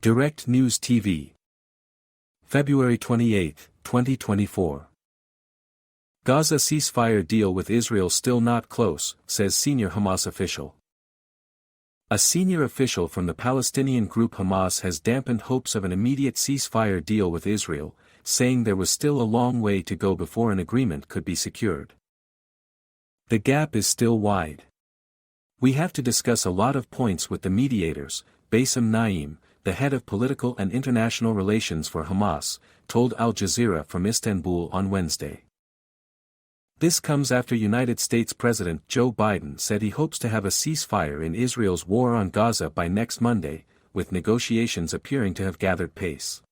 Direct News TV. February 28, 2024. Gaza ceasefire deal with Israel still not close, says senior Hamas official. A senior official from the Palestinian group Hamas has dampened hopes of an immediate ceasefire deal with Israel, saying there was still a long way to go before an agreement could be secured. The gap is still wide. We have to discuss a lot of points with the mediators, Bassem Naim, the head of political and international relations for Hamas, told Al Jazeera from Istanbul on Wednesday. This comes after United States President Joe Biden said he hopes to have a ceasefire in Israel's war on Gaza by next Monday, with negotiations appearing to have gathered pace.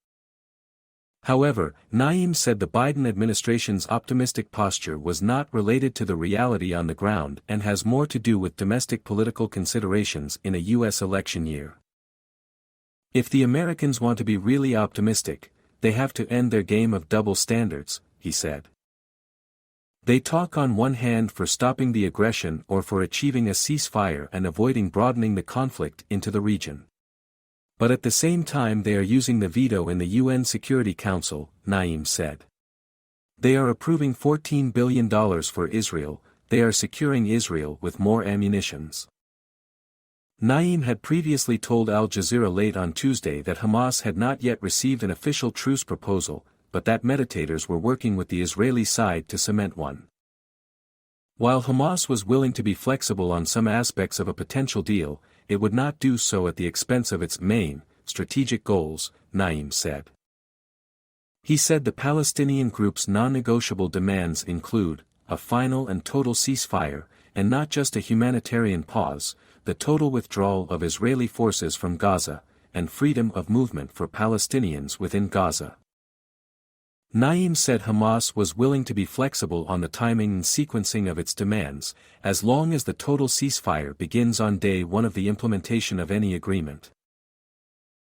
However, Naim said the Biden administration's optimistic posture was not related to the reality on the ground and has more to do with domestic political considerations in a U.S. election year. If the Americans want to be really optimistic, they have to end their game of double standards, he said. They talk on one hand for stopping the aggression or for achieving a ceasefire and avoiding broadening the conflict into the region. But at the same time they are using the veto in the UN Security Council, Naim said. They are approving $14 billion for Israel, they are securing Israel with more ammunitions. Naim had previously told Al Jazeera late on Tuesday that Hamas had not yet received an official truce proposal, but that mediators were working with the Israeli side to cement one. While Hamas was willing to be flexible on some aspects of a potential deal, it would not do so at the expense of its main, strategic goals, Naim said. He said the Palestinian group's non-negotiable demands include a final and total ceasefire, and not just a humanitarian pause, the total withdrawal of Israeli forces from Gaza, and freedom of movement for Palestinians within Gaza. Naim said Hamas was willing to be flexible on the timing and sequencing of its demands, as long as the total ceasefire begins on day one of the implementation of any agreement.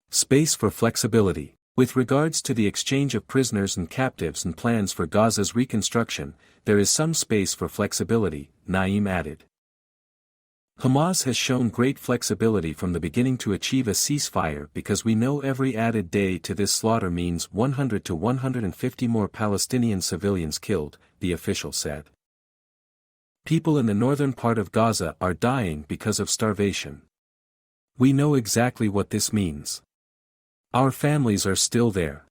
Space for flexibility. With regards to the exchange of prisoners and captives and plans for Gaza's reconstruction, there is some space for flexibility, Naim added. Hamas has shown great flexibility from the beginning to achieve a ceasefire because we know every added day to this slaughter means 100 to 150 more Palestinian civilians killed, the official said. People in the northern part of Gaza are dying because of starvation. We know exactly what this means. Our families are still there.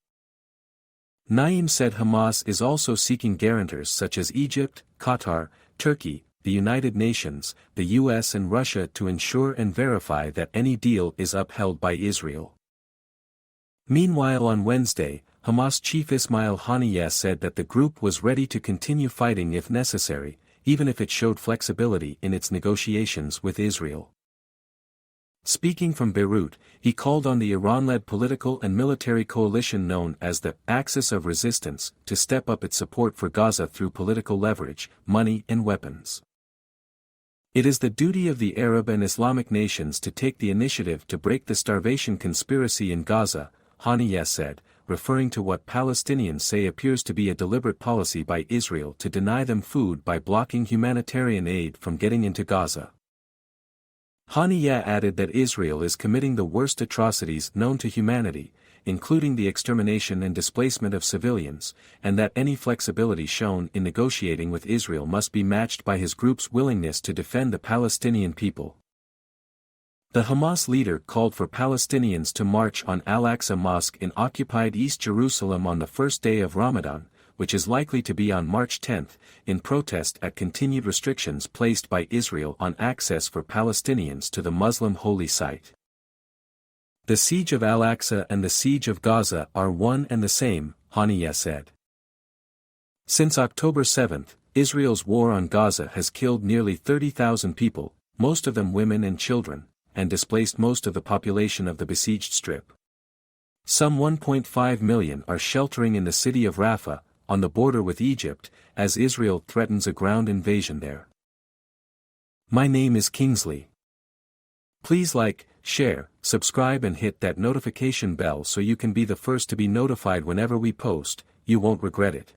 Naim said Hamas is also seeking guarantors such as Egypt, Qatar, Turkey, the United Nations, the US and Russia to ensure and verify that any deal is upheld by Israel. Meanwhile on Wednesday, Hamas chief Ismail Haniyeh said that the group was ready to continue fighting if necessary, even if it showed flexibility in its negotiations with Israel. Speaking from Beirut, he called on the Iran-led political and military coalition known as the Axis of Resistance to step up its support for Gaza through political leverage, money and weapons. It is the duty of the Arab and Islamic nations to take the initiative to break the starvation conspiracy in Gaza, Haniyeh said, referring to what Palestinians say appears to be a deliberate policy by Israel to deny them food by blocking humanitarian aid from getting into Gaza. Haniyeh added that Israel is committing the worst atrocities known to humanity, including the extermination and displacement of civilians, and that any flexibility shown in negotiating with Israel must be matched by his group's willingness to defend the Palestinian people. The Hamas leader called for Palestinians to march on Al-Aqsa Mosque in occupied East Jerusalem on the first day of Ramadan, which is likely to be on March 10, in protest at continued restrictions placed by Israel on access for Palestinians to the Muslim holy site. The siege of Al-Aqsa and the siege of Gaza are one and the same, Haniyeh said. Since October 7, Israel's war on Gaza has killed nearly 30,000 people, most of them women and children, and displaced most of the population of the besieged strip. Some 1.5 million are sheltering in the city of Rafah, on the border with Egypt, as Israel threatens a ground invasion there. My name is Kingsley. Please like, share, subscribe and hit that notification bell so you can be the first to be notified whenever we post. You won't regret it.